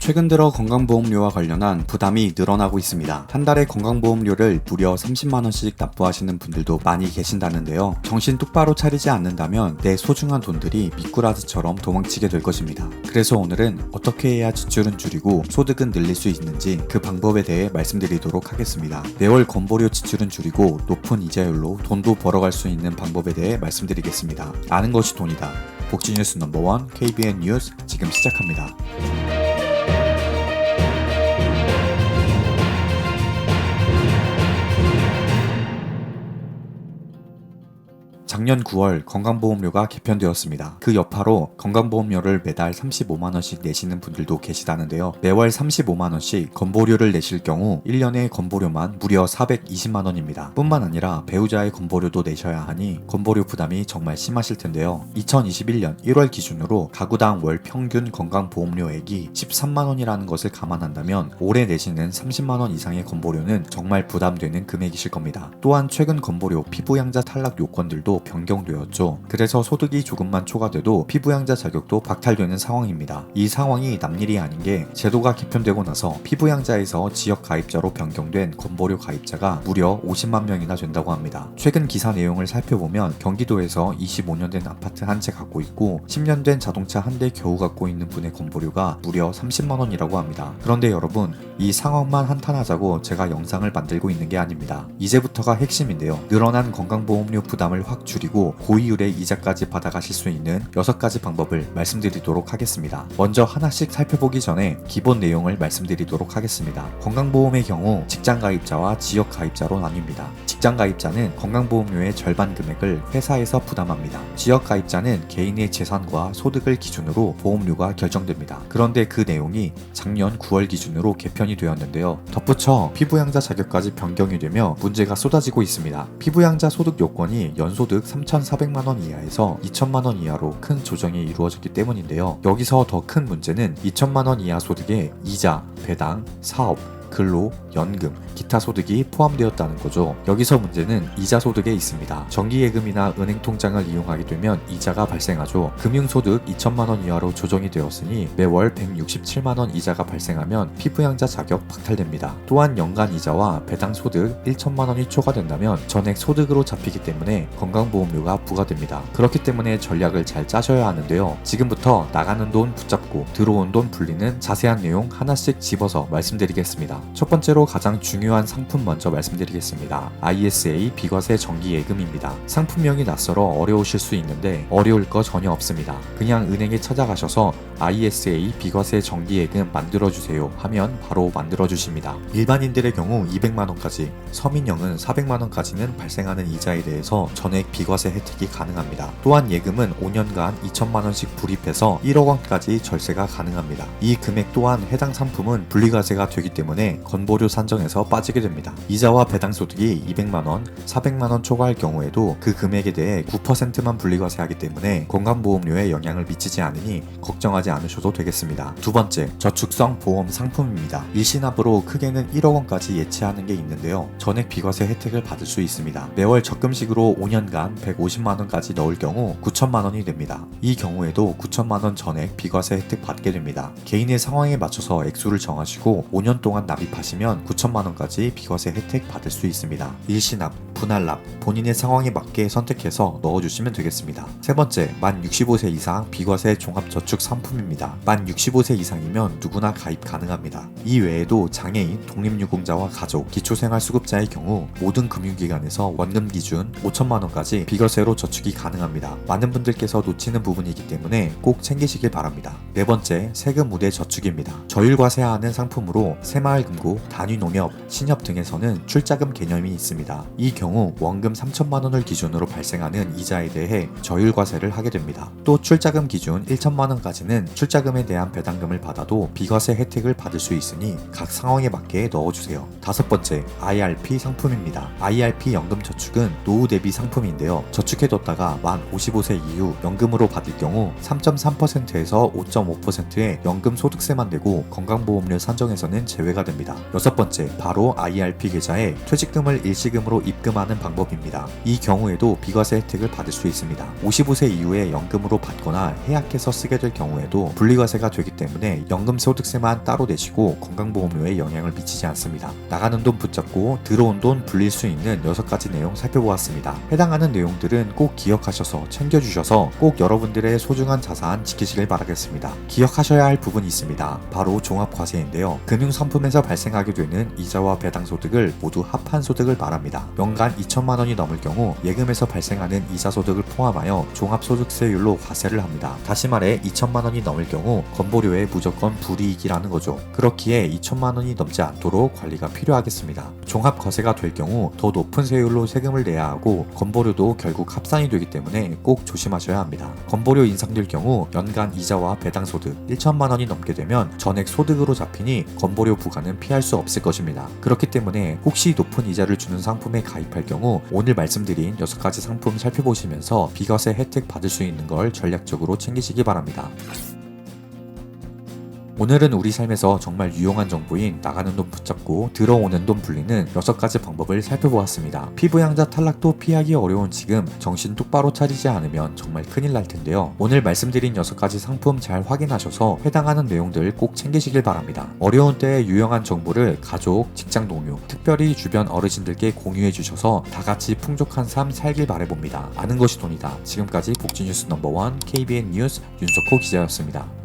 최근 들어 건강보험료와 관련한 부담이 늘어나고 있습니다. 한 달에 건강보험료를 무려 30만원씩 납부하시는 분들도 많이 계신다는데요. 정신 똑바로 차리지 않는다면 내 소중한 돈들이 미꾸라지처럼 도망치게 될 것입니다. 그래서 오늘은 어떻게 해야 지출은 줄이고 소득은 늘릴 수 있는지 그 방법에 대해 말씀드리도록 하겠습니다. 매월 건보료 지출은 줄이고 높은 이자율로 돈도 벌어갈 수 있는 방법에 대해 말씀드리겠습니다. 아는 것이 돈이다. 복지뉴스 넘버원 KBN 뉴스 지금 시작합니다. 작년 9월 건강보험료가 개편되었습니다. 그 여파로 건강보험료를 매달 35만원씩 내시는 분들도 계시다는데요. 매월 35만원씩 건보료를 내실 경우 1년의 건보료만 무려 420만원입니다. 뿐만 아니라 배우자의 건보료도 내셔야 하니 건보료 부담이 정말 심하실 텐데요. 2021년 1월 기준으로 가구당 월 평균 건강보험료액이 13만원이라는 것을 감안한다면 올해 내시는 30만원 이상의 건보료는 정말 부담되는 금액이실 겁니다. 또한 최근 건보료 피부양자 탈락 요건들도 변경되었죠. 그래서 소득이 조금만 초과돼도 피부양자 자격도 박탈되는 상황입니다. 이 상황이 남일이 아닌 게 제도가 개편되고 나서 피부양자에서 지역 가입자로 변경된 건보료 가입자가 무려 50만 명이나 된다고 합니다. 최근 기사 내용을 살펴보면 경기도에서 25년 된 아파트 한 채 갖고 있고 10년 된 자동차 한 대 겨우 갖고 있는 분의 건보료가 무려 30만 원이라고 합니다. 그런데 여러분, 이 상황만 한탄하자고 제가 영상을 만들고 있는 게 아닙니다. 이제부터가 핵심인데요. 늘어난 건강보험료 부담을 확 줄이고 고이율의 이자까지 받아가실 수 있는 6가지 방법을 말씀드리도록 하겠습니다. 먼저 하나씩 살펴보기 전에 기본 내용을 말씀드리도록 하겠습니다. 건강보험의 경우 직장가입자와 지역가입자로 나뉩니다. 직장가입자는 건강보험료의 절반 금액을 회사에서 부담합니다. 지역가입자는 개인의 재산과 소득을 기준으로 보험료가 결정됩니다. 그런데 그 내용이 작년 9월 기준으로 개편이 되었는데요. 덧붙여 피부양자 자격까지 변경이 되며 문제가 쏟아지고 있습니다. 피부양자 소득 요건이 연소득 3,400만원 이하에서 2천만원 이하로 큰 조정이 이루어졌기 때문인데요. 여기서 더 큰 문제는 2천만원 이하 소득에 이자, 배당, 사업, 근로, 연금, 기타 소득이 포함되었다는 거죠. 여기서 문제는 이자 소득에 있습니다. 정기예금이나 은행 통장을 이용하게 되면 이자가 발생하죠. 금융소득 2천만원 이하로 조정이 되었으니 매월 167만원 이자가 발생하면 피부양자 자격 박탈됩니다. 또한 연간 이자와 배당 소득 1천만원이 초과된다면 전액 소득으로 잡히기 때문에 건강보험료가 부과됩니다. 그렇기 때문에 전략을 잘 짜셔야 하는데요. 지금부터 나가는 돈 붙잡고 들어온 돈 불리는 자세한 내용 하나씩 집어서 말씀드리겠습니다. 첫 번째로 가장 중요한 상품 먼저 말씀드리겠습니다. ISA 비과세 정기예금입니다. 상품명이 낯설어 어려우실 수 있는데 어려울 거 전혀 없습니다. 그냥 은행에 찾아가셔서 ISA 비과세 정기예금 만들어주세요 하면 바로 만들어주십니다. 일반인들의 경우 200만원까지, 서민형은 400만원까지는 발생하는 이자에 대해서 전액 비과세 혜택이 가능합니다. 또한 예금은 5년간 2천만원씩 불입해서 1억원까지 절세가 가능합니다. 이 금액 또한 해당 상품은 분리과세가 되기 때문에 건보료 산정에서 빠지게 됩니다. 이자와 배당 소득이 200만원, 400만원 초과할 경우에도 그 금액에 대해 9%만 분리과세하기 때문에 건강보험료에 영향을 미치지 않으니 걱정하지 않으셔도 되겠습니다. 두 번째, 저축성 보험 상품입니다. 일시납으로 크게는 1억원까지 예치하는 게 있는데요. 전액 비과세 혜택을 받을 수 있습니다. 매월 적금식으로 5년간 150만원까지 넣을 경우 9천만원이 됩니다. 이 경우에도 9천만원 전액 비과세 혜택 받게 됩니다. 개인의 상황에 맞춰서 액수를 정하시고 5년 동안 납입하시면 9천만원까지 비과세 혜택 받을 수 있습니다. 일시납, 분할납, 본인의 상황에 맞게 선택해서 넣어주시면 되겠습니다. 세 번째, 만 65세 이상 비과세 종합저축 상품입니다. 만 65세 이상이면 누구나 가입 가능합니다. 이 외에도 장애인, 독립유공자와 가족, 기초생활수급자의 경우 모든 금융기관에서 원금 기준 5천만원까지 비과세로 저축이 가능합니다. 많은 분들께서 놓치는 부분이기 때문에 꼭 챙기시길 바랍니다. 네 번째, 세금 우대 저축입니다. 저율과세하는 상품으로 새마을금고, 단위농협, 신협 등에서는 출자금 개념이 있습니다. 이 경우 원금 3천만원을 기준으로 발생하는 이자에 대해 저율과세를 하게 됩니다. 또 출자금 기준 1천만원까지는 출자금에 대한 배당금을 받아도 비과세 혜택을 받을 수 있으니 각 상황에 맞게 넣어주세요. 다섯 번째, IRP 상품입니다. IRP 연금저축은 노후 대비 상품인데요. 저축해뒀다가 만 55세 이후 연금으로 받을 경우 3.3%에서 5.5%의 연금 소득세만 내고 건강보험료 산정에서는 제외가 됩니다. 있습니다. 여섯 번째, 바로 IRP 계좌에 퇴직금을 일시금으로 입금하는 방법입니다. 이 경우에도 비과세 혜택을 받을 수 있습니다. 55세 이후에 연금으로 받거나 해약해서 쓰게 될 경우에도 분리과세가 되기 때문에 연금 소득세만 따로 내시고 건강보험료에 영향을 미치지 않습니다. 나가는 돈 붙잡고 들어온 돈 불릴 수 있는 6가지 내용 살펴보았습니다. 해당하는 내용들은 꼭 기억하셔서 챙겨주셔서 꼭 여러분들의 소중한 자산 지키시길 바라겠습니다. 기억하셔야 할 부분이 있습니다. 바로 종합과세인데요. 금융상품에서 발생하게 되는 이자와 배당소득을 모두 합한 소득을 말합니다. 연간 2천만 원이 넘을 경우 예금에서 발생하는 이자소득을 포함하여 종합소득세율로 과세를 합니다. 다시 말해 2천만 원이 넘을 경우 건보료에 무조건 불이익이라는 거죠. 그렇기에 2천만 원이 넘지 않도록 관리가 필요하겠습니다. 종합과세가 될 경우 더 높은 세율로 세금을 내야 하고 건보료도 결국 합산이 되기 때문에 꼭 조심하셔야 합니다. 건보료 인상될 경우 연간 이자와 배당소득 1천만 원이 넘게 되면 전액 소득으로 잡히니 건보료 부과는 피할 수 없을 것입니다. 그렇기 때문에 혹시 높은 이자를 주는 상품에 가입할 경우 오늘 말씀드린 6가지 상품 살펴보시면서 비과세 혜택 받을 수 있는 걸 전략적으로 챙기시기 바랍니다. 오늘은 우리 삶에서 정말 유용한 정보인 나가는 돈 붙잡고 들어오는 돈 불리는 6가지 방법을 살펴보았습니다. 피부양자 탈락도 피하기 어려운 지금 정신 똑바로 차리지 않으면 정말 큰일 날 텐데요. 오늘 말씀드린 6가지 상품 잘 확인하셔서 해당하는 내용들 꼭 챙기시길 바랍니다. 어려운 때에 유용한 정보를 가족, 직장 동료, 특별히 주변 어르신들께 공유해 주셔서 다 같이 풍족한 삶 살길 바라봅니다. 아는 것이 돈이다. 지금까지 복지뉴스 넘버원 KBN 뉴스 윤석호 기자였습니다.